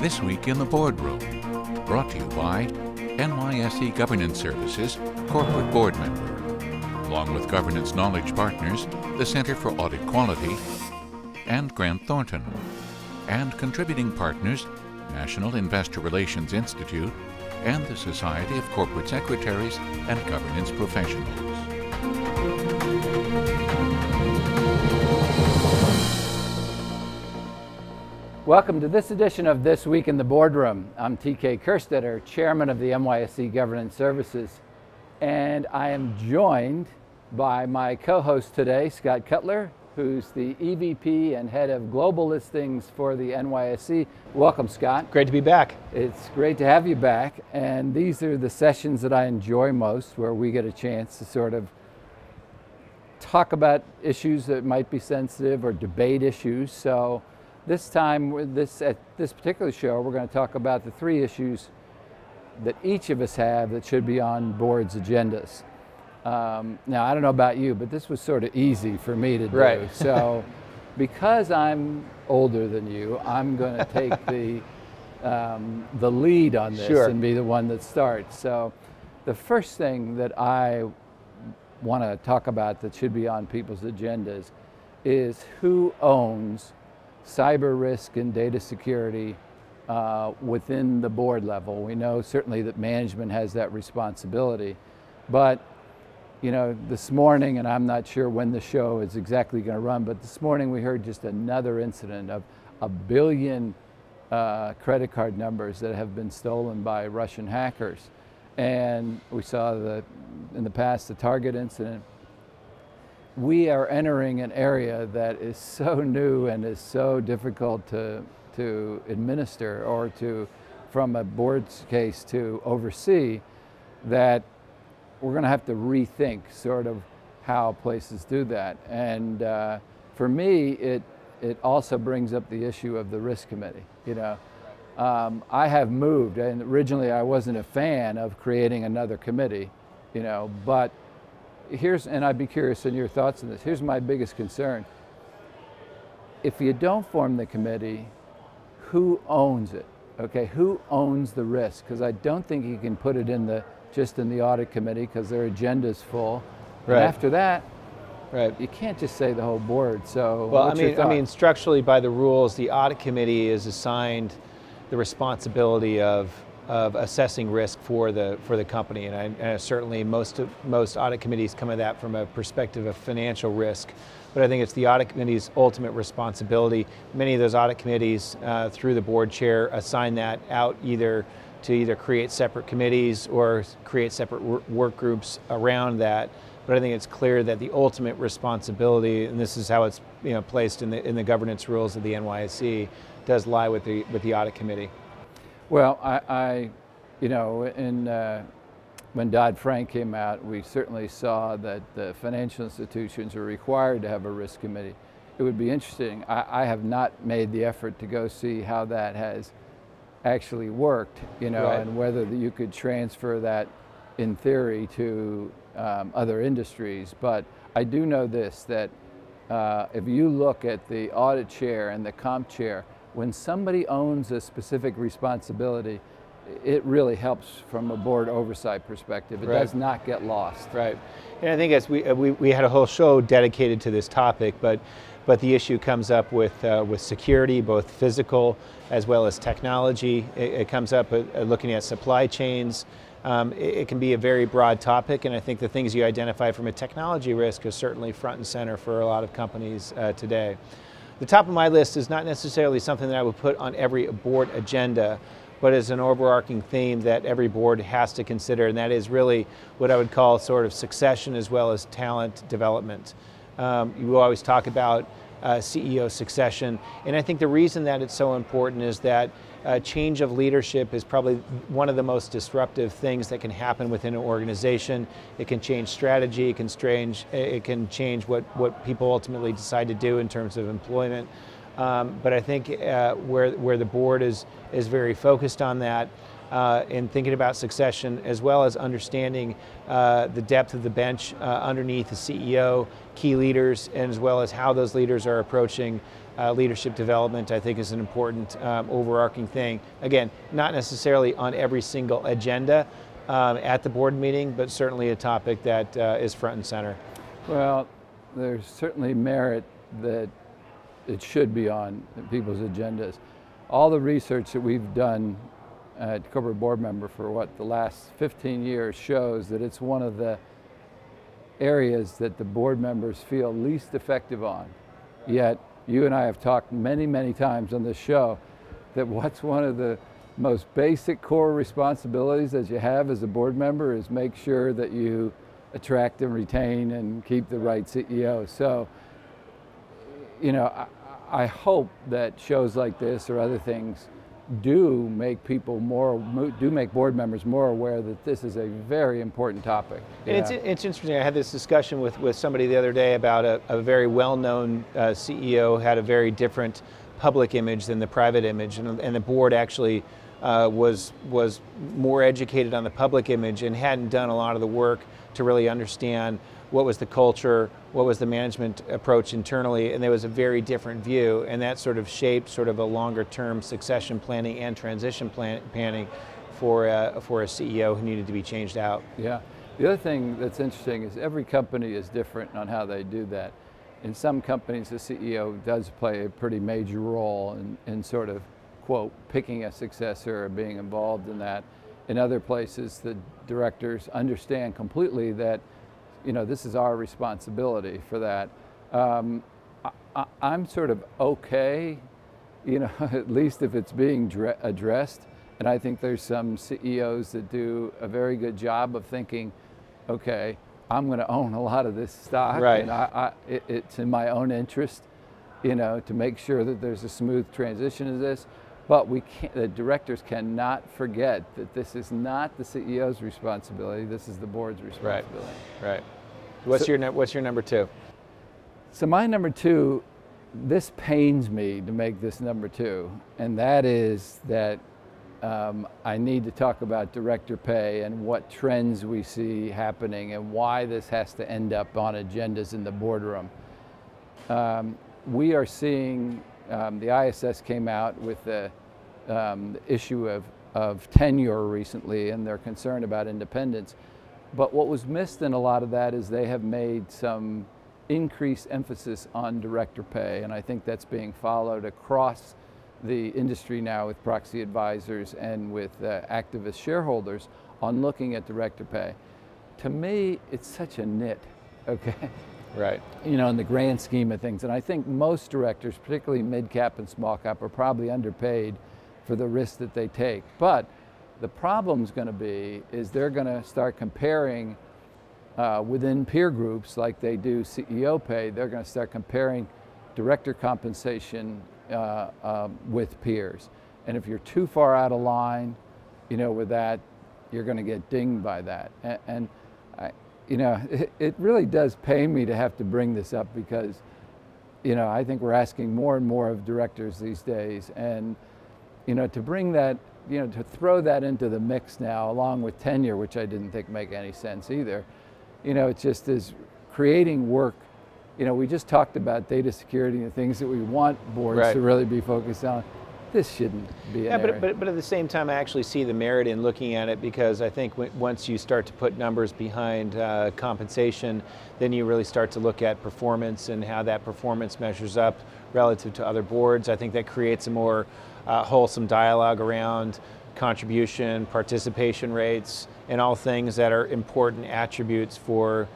This Week in the Boardroom, brought to you by NYSE Governance Services, Corporate Board Member, along with Governance Knowledge Partners, the Center for Audit Quality, and Grant Thornton, and contributing partners, National Investor Relations Institute, and the Society of Corporate Secretaries and Governance Professionals. Welcome to this edition of This Week in the Boardroom. I'm TK Kerstetter, Chairman of the NYSE Governance Services, and I am joined by my co-host today, Scott Cutler, who's the EVP and Head of Global Listings for the NYSE. Welcome, Scott. Great to be back. It's great to have you back, and these are the sessions that I enjoy most, where we get a chance to sort of talk about issues that might be sensitive or debate issues. So this time, at this particular show, we're going to talk about the three issues that each of us have that should be on boards' agendas. Now, I don't know about you, but this was sort of easy for me to do. Right. So because I'm older than you, I'm going to take the lead on this. Sure. And be the one that starts. So the first thing that I want to talk about that should be on people's agendas is who owns cyber risk and data security within the board level. We know certainly that management has that responsibility, but you know, this morning, and I'm not sure when the show is exactly going to run, but this morning we heard just another incident of 1 billion credit card numbers that have been stolen by Russian hackers. And we saw in the past the Target incident. We are entering an area that is so new and is so difficult to administer or from a board's case to oversee, that we're going to have to rethink sort of how places do that. And for me, it also brings up the issue of the risk committee. You know, I have moved, and originally I wasn't a fan of creating another committee, you know, but and I'd be curious in your thoughts on this. Here's my biggest concern. If you don't form the committee, who owns it? Okay, who owns the risk? Because I don't think you can put it just in the audit committee because their agenda's full. Right. And after that, right, you can't just say the whole board. So, well, I mean, structurally by the rules, the audit committee is assigned the responsibility of assessing risk for the company, and certainly most audit committees come at that from a perspective of financial risk. But I think it's the audit committee's ultimate responsibility. Many of those audit committees, through the board chair, assign that out to create separate committees or create separate work groups around that. But I think it's clear that the ultimate responsibility, and this is how it's placed in the governance rules of the NYSE, does lie with the audit committee. Well, when Dodd-Frank came out, we certainly saw that the financial institutions are required to have a risk committee. It would be interesting. I have not made the effort to go see how that has actually worked, right, and whether you could transfer that in theory to other industries. But I do know this, that if you look at the audit chair and the comp chair, when somebody owns a specific responsibility, it really helps from a board oversight perspective. It right. does not get lost. Right. And I think as we had a whole show dedicated to this topic, but the issue comes up with security, both physical as well as technology. It comes up looking at supply chains. It can be a very broad topic, and I think the things you identify from a technology risk are certainly front and center for a lot of companies today. The top of my list is not necessarily something that I would put on every board agenda, but is an overarching theme that every board has to consider, and that is really what I would call sort of succession as well as talent development. You always talk about CEO succession, and I think the reason that it's so important is that change of leadership is probably one of the most disruptive things that can happen within an organization. It can change strategy, it can change what people ultimately decide to do in terms of employment. But I think where the board is very focused on that, in thinking about succession, as well as understanding the depth of the bench underneath the CEO, key leaders, and as well as how those leaders are approaching leadership development, I think, is an important overarching thing. Again, not necessarily on every single agenda at the board meeting, but certainly a topic that is front and center. Well, there's certainly merit that it should be on people's agendas. All the research that we've done at Corporate Board Member for the last 15 years shows that it's one of the areas that the board members feel least effective on. Yet, you and I have talked many, many times on this show that what's one of the most basic core responsibilities that you have as a board member is make sure that you attract and retain and keep the right CEO. So, you know, I hope that shows like this or other things do make board members more aware that this is a very important topic. And it's interesting, I had this discussion with somebody the other day about a very well-known CEO had a very different public image than the private image, and the board actually was more educated on the public image and hadn't done a lot of the work to really understand what was the culture, what was the management approach internally, and there was a very different view, and that sort of shaped sort of a longer term succession planning and transition planning for a CEO who needed to be changed out. Yeah, the other thing that's interesting is every company is different on how they do that. In some companies, the CEO does play a pretty major role in sort of, quote, picking a successor or being involved in that. In other places, the directors understand completely that, you know, this is our responsibility for that. I'm sort of okay, you know, at least if it's being addressed. And I think there's some CEOs that do a very good job of thinking, okay, I'm going to own a lot of this stock, right, and it's in my own interest, you know, to make sure that there's a smooth transition of this. But the directors cannot forget that this is not the CEO's responsibility. This is the board's responsibility. Right. What's your number two? So my number two, this pains me to make this number two, and that is that I need to talk about director pay and what trends we see happening and why this has to end up on agendas in the boardroom. We are seeing, the ISS came out with the issue of tenure recently, and they're concerned about independence. But what was missed in a lot of that is they have made some increased emphasis on director pay, and I think that's being followed across the industry now with proxy advisors and with activist shareholders on looking at director pay. To me, it's such a nit, okay? Right. You know, in the grand scheme of things. And I think most directors, particularly mid-cap and small-cap, are probably underpaid for the risk that they take. But the problem's going to be is they're going to start comparing within peer groups like they do CEO pay. They're going to start comparing director compensation with peers. And if you're too far out of line, you know, with that, you're going to get dinged by that. And you know, it really does pain me to have to bring this up because, you know, I think we're asking more and more of directors these days. And, you know, to bring that, you know, to throw that into the mix now along with tenure, which I didn't think make any sense either, you know, it just is creating work. You know, we just talked about data security and things that we want boards right. to really be focused on. This shouldn't be an area. But at the same time, I actually see the merit in looking at it because I think once you start to put numbers behind compensation, then you really start to look at performance and how that performance measures up relative to other boards. I think that creates a more wholesome dialogue around contribution, participation rates, and all things that are important attributes for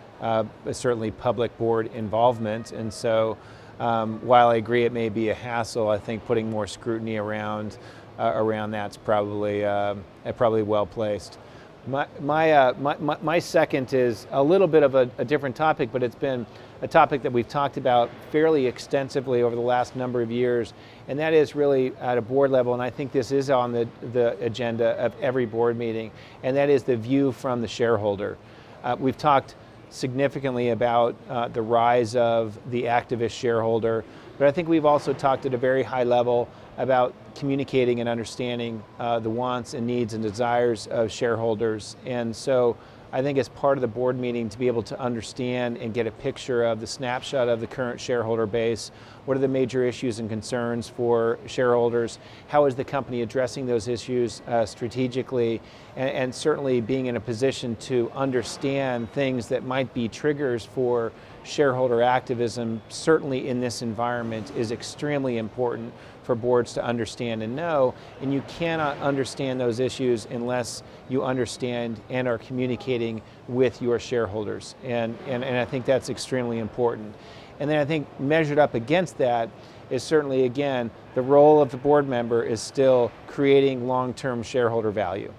certainly public board involvement. And so while I agree it may be a hassle, I think putting more scrutiny around that's probably well placed. My second is a little bit of a different topic, but it's been a topic that we've talked about fairly extensively over the last number of years, and that is really at a board level, and I think this is on the agenda of every board meeting, and that is the view from the shareholder. We've talked significantly about the rise of the activist shareholder, but I think we've also talked at a very high level about communicating and understanding the wants and needs and desires of shareholders. And so I think as part of the board meeting to be able to understand and get a picture of the snapshot of the current shareholder base. What are the major issues and concerns for shareholders? How is the company addressing those issues strategically? And certainly being in a position to understand things that might be triggers for shareholder activism, certainly in this environment, is extremely important for boards to understand and know. And you cannot understand those issues unless you understand and are communicating with your shareholders. And I think that's extremely important. And then I think measured up against that is certainly, again, the role of the board member is still creating long-term shareholder value.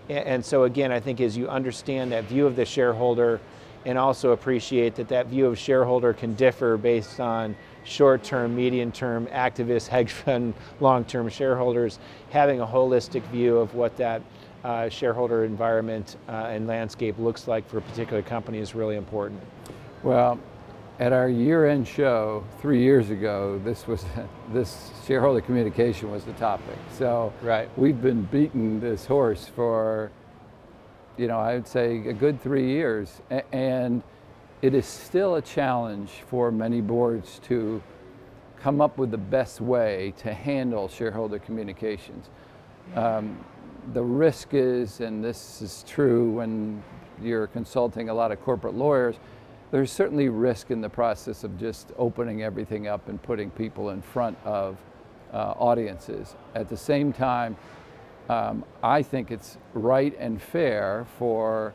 And so again, I think as you understand that view of the shareholder and also appreciate that that view of shareholder can differ based on short-term, medium-term, activist, hedge fund, long-term shareholders, having a holistic view of what that shareholder environment and landscape looks like for a particular company is really important. Well, at our year-end show 3 years ago, this shareholder communication was the topic. So we've been beating this horse for, I would say a good 3 years, and it is still a challenge for many boards to come up with the best way to handle shareholder communications. The risk is, and this is true when you're consulting a lot of corporate lawyers, there's certainly risk in the process of just opening everything up and putting people in front of audiences. At the same time, I think it's right and fair for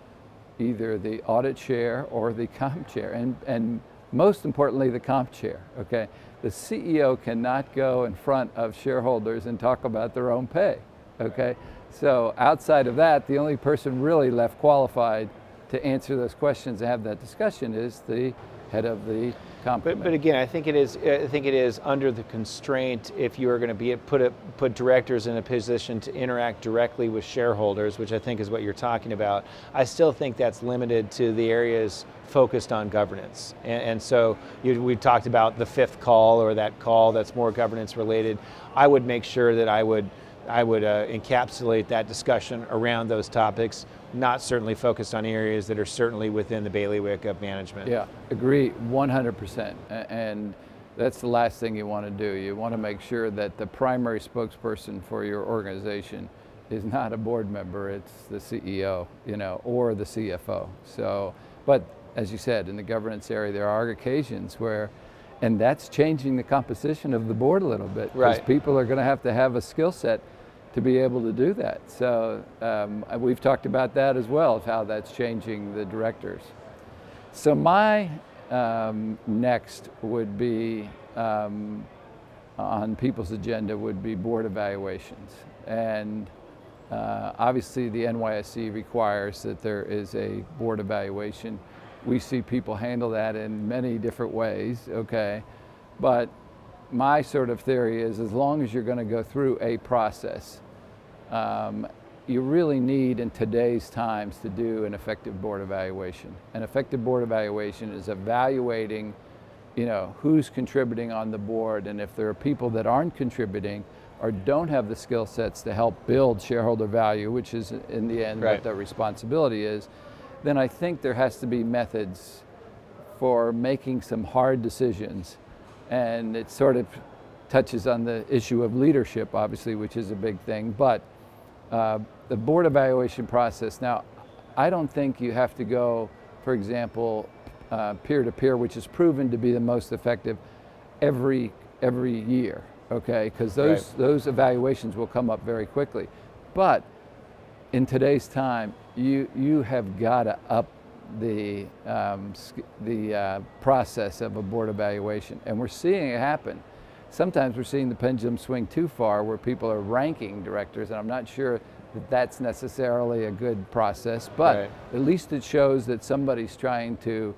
either the audit chair or the comp chair, and most importantly, the comp chair, okay? The CEO cannot go in front of shareholders and talk about their own pay, okay? So outside of that, the only person really left qualified to answer those questions and have that discussion is the head of the comp committee. But again, I think it is under the constraint if you are going to put directors in a position to interact directly with shareholders, which I think is what you're talking about. I still think that's limited to the areas focused on governance. And so we've talked about the fifth call or that call that's more governance related. I would make sure that I would encapsulate that discussion around those topics, not certainly focused on areas that are certainly within the bailiwick of management. Yeah, agree 100%. And that's the last thing you want to do. You want to make sure that the primary spokesperson for your organization is not a board member, it's the CEO, or the CFO. So, but as you said, in the governance area, there are occasions where, and that's changing the composition of the board a little bit, because people are going to have a skill set to be able to do that. So we've talked about that as well, of how that's changing the directors. So my next would be, on people's agenda, would be board evaluations. And obviously the NYSE requires that there is a board evaluation. We see people handle that in many different ways, okay? But my sort of theory is, as long as you're going to go through a process, you really need in today's times to do an effective board evaluation. An effective board evaluation is evaluating, who's contributing on the board, and if there are people that aren't contributing or don't have the skill sets to help build shareholder value, which is in the end what their responsibility is, then I think there has to be methods for making some hard decisions. And it sort of touches on the issue of leadership, obviously, which is a big thing, but the board evaluation process. Now, I don't think you have to go, for example, peer-to-peer, which is proven to be the most effective every year, okay? Because those evaluations will come up very quickly. But in today's time, you have got to up the process of a board evaluation, and we're seeing it happen. Sometimes we're seeing the pendulum swing too far where people are ranking directors, and I'm not sure that that's necessarily a good process, but at least it shows that somebody's trying to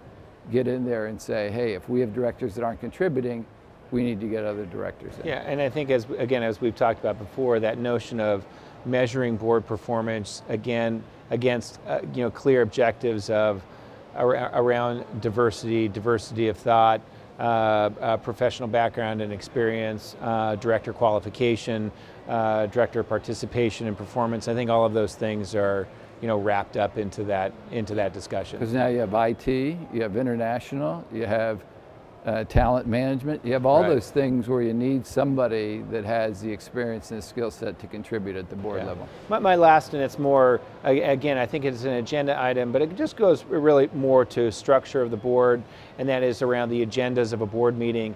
get in there and say, hey, if we have directors that aren't contributing, we need to get other directors in. Yeah, and I think as we've talked about before, that notion of measuring board performance again against clear objectives of around diversity of thought, professional background and experience, director qualification, director participation and performance. I think all of those things are, you know, wrapped up into that discussion. Because now you have IT, you have international, you have talent management, you have all those things where you need somebody that has the experience and the skill set to contribute at the board level. My last, and it's more, again, I think it's an agenda item, but it just goes really more to structure of the board, and that is around the agendas of a board meeting.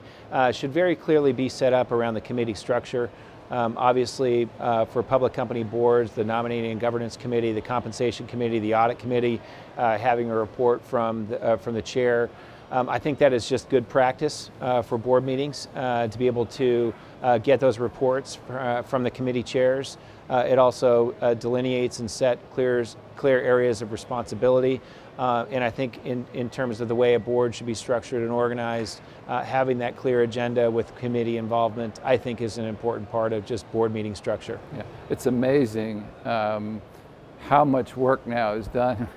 Should very clearly be set up around the committee structure. Obviously, for public company boards, the Nominating and Governance Committee, the Compensation Committee, the Audit Committee, having a report from the chair. I think that is just good practice for board meetings to be able to get those reports from the committee chairs. It also delineates and set clear areas of responsibility. And I think in terms of the way a board should be structured and organized, having that clear agenda with committee involvement, I think is an important part of just board meeting structure. Yeah. It's amazing how much work now is done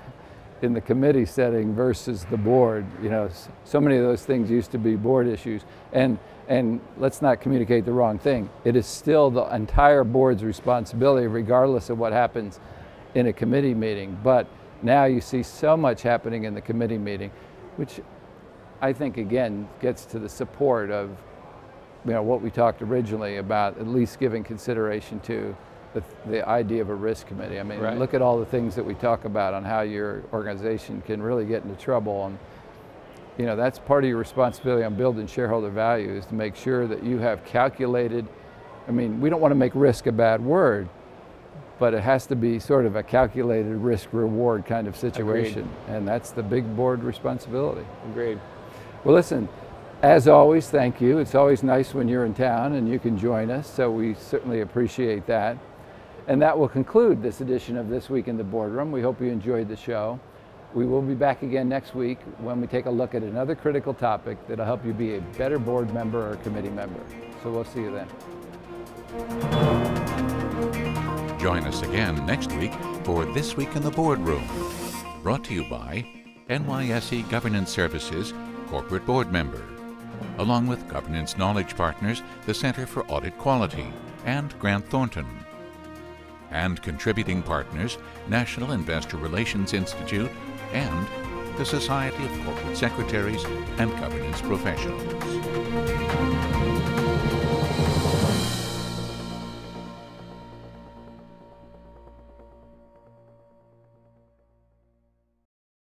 in the committee setting versus the board. You know, so many of those things used to be board issues. And let's not communicate the wrong thing. It is still the entire board's responsibility regardless of what happens in a committee meeting. But now you see so much happening in the committee meeting, which I think again gets to the support of, you know, what we talked originally about, at least giving consideration to the idea of a risk committee. I mean, look at all the things that we talk about on how your organization can really get into trouble, and you know, that's part of your responsibility on building shareholder value, is to make sure that you have calculated. I mean, we don't want to make risk a bad word, but it has to be sort of a calculated risk-reward kind of situation. Agreed. And that's the big board responsibility. Agreed. Well, listen, as always, thank you. It's always nice when you're in town and you can join us, so we certainly appreciate that. And that will conclude this edition of This Week in the Boardroom. We hope you enjoyed the show. We will be back again next week when we take a look at another critical topic that'll help you be a better board member or committee member. So we'll see you then. Join us again next week for This Week in the Boardroom, brought to you by NYSE Governance Services Corporate Board Member, along with Governance Knowledge Partners, the Center for Audit Quality, and Grant Thornton. And contributing partners, National Investor Relations Institute and the Society of Corporate Secretaries and Governance Professionals.